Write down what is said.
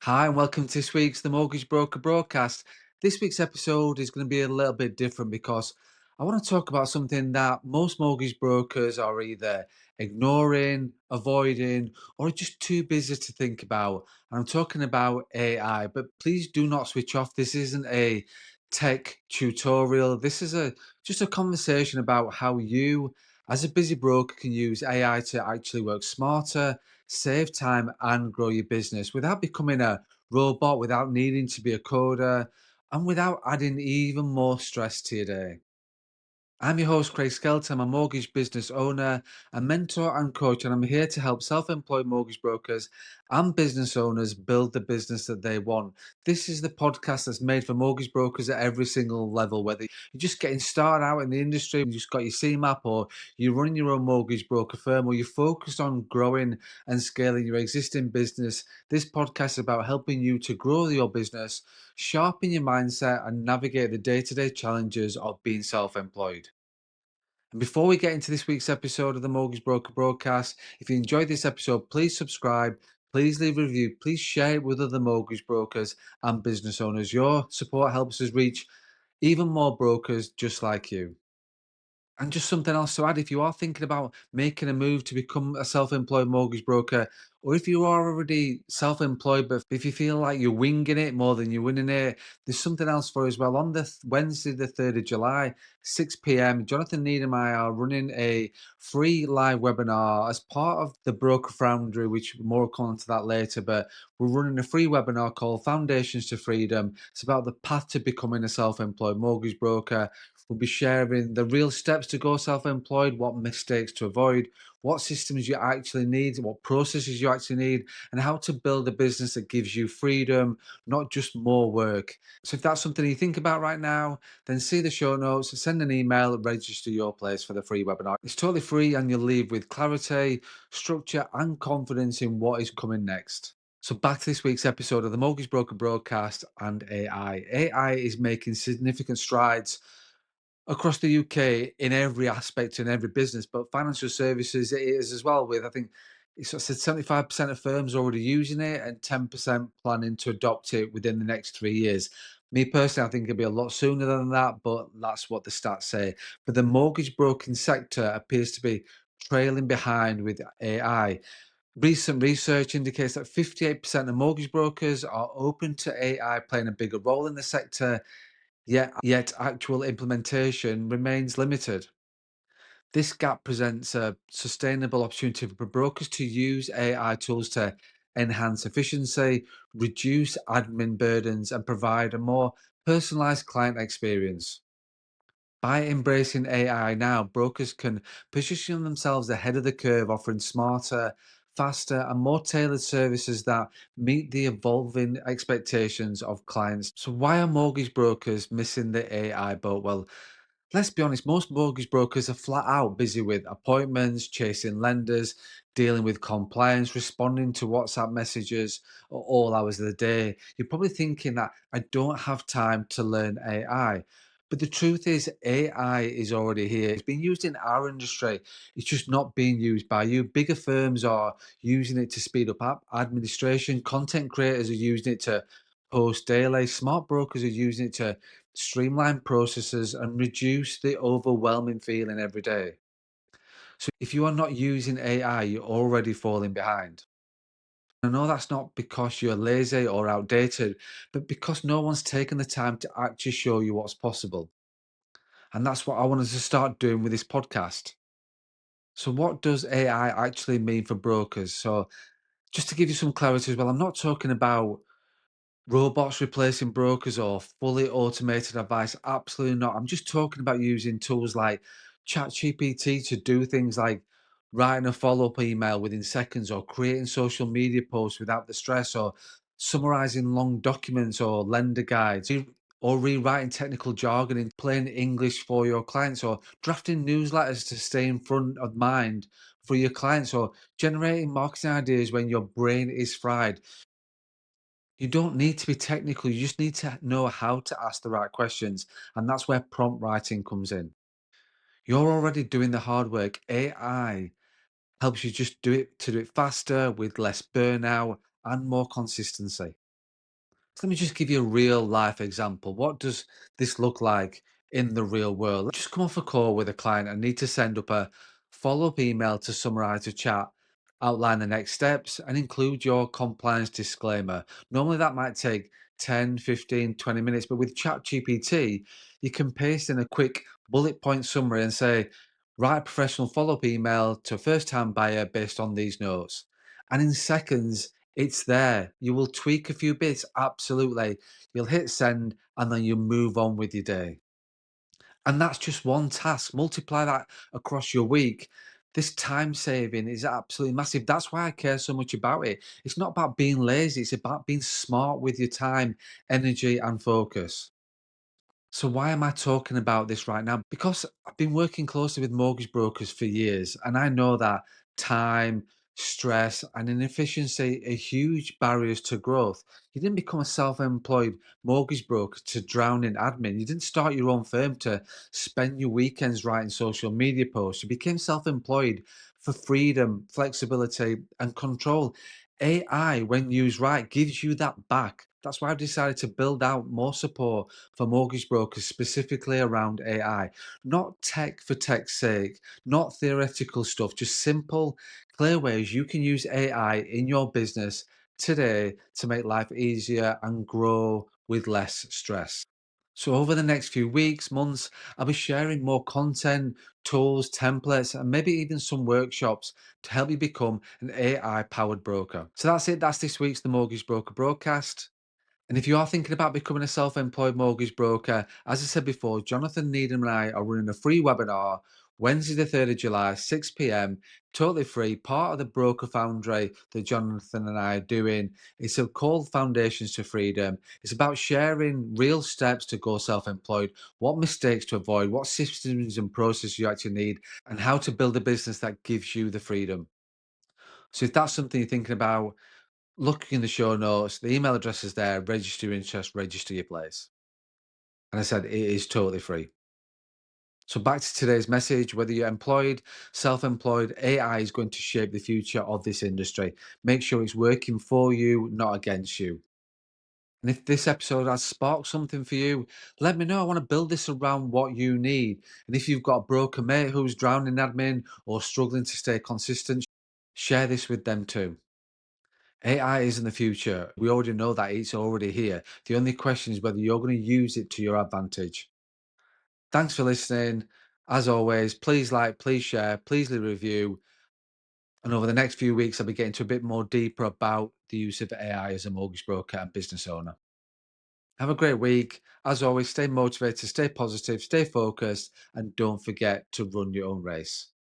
Hi, and welcome to this week's The Mortgage Broker broadcast. This week's episode is going to be a little bit different because I want to talk about something that most mortgage brokers are either ignoring, avoiding, or are just too busy to think about. And I'm talking about AI, but please do not switch off. This isn't a tech tutorial. This is a just a conversation about how you, as a busy broker, can use AI to actually work smarter, save time, and grow your business without becoming a robot, without needing to be a coder, and without adding even more stress to your day. I'm your host, Craig Skelton. I'm a mortgage business owner, a mentor, and coach, and I'm here to help self employed mortgage brokers and business owners build the business that they want. This is the podcast that's made for mortgage brokers at every single level, whether you're just getting started out in the industry, you just got your CMAP, or you're running your own mortgage broker firm, or you're focused on growing and scaling your existing business. This podcast is about helping you to grow your business, sharpen your mindset, and navigate the day to day challenges of being self employed. And before we get into this week's episode of the Mortgage Broker broadcast, if you enjoyed this episode, please subscribe, please leave a review, please share it with other mortgage brokers and business owners. Your support helps us reach even more brokers just like you. And just something else to add, if you are thinking about making a move to become a self-employed mortgage broker, or if you are already self-employed, but if you feel like you're winging it more than you're winning it, there's something else for you as well. On the Wednesday, the 3rd of July, 6 p.m., Jonathan Need and I are running a free live webinar as part of the Broker Foundry, which more will come on to that later, but we're running a free webinar called Foundations to Freedom. It's about the path to becoming a self-employed mortgage broker. We'll be sharing the real steps to go self employed, what mistakes to avoid, what systems you actually need, what processes you actually need, and how to build a business that gives you freedom, not just more work. So, if that's something you think about right now, then see the show notes, send an email, register your place for the free webinar. It's totally free, and you'll leave with clarity, structure, and confidence in what is coming next. So back to this week's episode of the Mortgage Broker broadcast and AI. AI is making significant strides across the UK in every aspect in every business, but financial services it is as well. With I think it's sort of said 75% of firms already using it and 10% planning to adopt it within the next 3 years. Me personally, I think it'll be a lot sooner than that, but that's what the stats say. But the mortgage broking sector appears to be trailing behind with AI. Recent research indicates that 58% of mortgage brokers are open to AI playing a bigger role in the sector, yet actual implementation remains limited. This gap presents a sustainable opportunity for brokers to use AI tools to enhance efficiency, reduce admin burdens, and provide a more personalized client experience. By embracing AI now, brokers can position themselves ahead of the curve, offering smarter, faster, and more tailored services that meet the evolving expectations of clients. So, why are mortgage brokers missing the AI boat? Well, let's be honest, most mortgage brokers are flat out busy with appointments, chasing lenders, dealing with compliance, responding to WhatsApp messages at all hours of the day. You're probably thinking that I don't have time to learn AI. But the truth is, AI is already here. It's being used in our industry. It's just not being used by you. Bigger firms are using it to speed up app administration. Content creators are using it to post daily. Smart brokers are using it to streamline processes and reduce the overwhelming feeling every day. So if you are not using AI, you're already falling behind. I know that's not because you're lazy or outdated, but because no one's taken the time to actually show you what's possible. And that's what I wanted to start doing with this podcast. So, what does AI actually mean for brokers? So, just to give you some clarity as well, I'm not talking about robots replacing brokers or fully automated advice. Absolutely not. I'm just talking about using tools like ChatGPT to do things like writing a follow up email within seconds, or creating social media posts without the stress, or summarizing long documents or lender guides, or rewriting technical jargon in plain English for your clients, or drafting newsletters to stay in front of mind for your clients, or generating marketing ideas when your brain is fried. You don't need to be technical, you just need to know how to ask the right questions, and that's where prompt writing comes in. You're already doing the hard work. AI helps you just do it faster with less burnout and more consistency. So let me just give you a real life example. What does this look like in the real world? Let's just come off a call with a client and need to send up a follow-up email to summarize the chat, outline the next steps, and include your compliance disclaimer. Normally that might take 10, 15, 20 minutes, but with ChatGPT, you can paste in a quick bullet point summary and say, write a professional follow-up email to a first-time buyer based on these notes. And in seconds, it's there. You will tweak a few bits, absolutely. You'll hit send and then you move on with your day. And that's just one task. Multiply that across your week. This time saving is absolutely massive. That's why I care so much about it. It's not about being lazy, it's about being smart with your time, energy, and focus. So why am I talking about this right now? Because I've been working closely with mortgage brokers for years, and I know that time, stress, and inefficiency are huge barriers to growth. You didn't become a self-employed mortgage broker to drown in admin. You didn't start your own firm to spend your weekends writing social media posts. You became self-employed for freedom, flexibility, and control. AI, when used right, gives you that back. That's why I've decided to build out more support for mortgage brokers specifically around AI. Not tech for tech's sake, not theoretical stuff, just simple, clear ways you can use AI in your business today to make life easier and grow with less stress. So, over the next few weeks, months, I'll be sharing more content, tools, templates, and maybe even some workshops to help you become an AI powered broker. So, that's it. That's this week's The Mortgage Broker Broadcast. And if you are thinking about becoming a self-employed mortgage broker, as I said before, Jonathan Needham and I are running a free webinar Wednesday, the 3rd of July, 6 p.m. Totally free, part of the broker foundry that Jonathan and I are doing. It's called Foundations to Freedom. It's about sharing real steps to go self-employed, what mistakes to avoid, what systems and processes you actually need, and how to build a business that gives you the freedom. So if that's something you're thinking about, look in the show notes. The email address is there. Register your interest, register your place. And I said it is totally free. So back to today's message, whether you're employed, self-employed, AI is going to shape the future of this industry. Make sure it's working for you, not against you. And if this episode has sparked something for you, let me know. I want to build this around what you need. And if you've got a broker mate who's drowning in admin or struggling to stay consistent, share this with them too. AI isn't the future. We already know that it's already here. The only question is whether you're going to use it to your advantage. Thanks for listening. As always, please like, please share, please leave a review. And over the next few weeks, I'll be getting to a bit more deeper about the use of AI as a mortgage broker and business owner. Have a great week. As always, stay motivated, stay positive, stay focused, and don't forget to run your own race.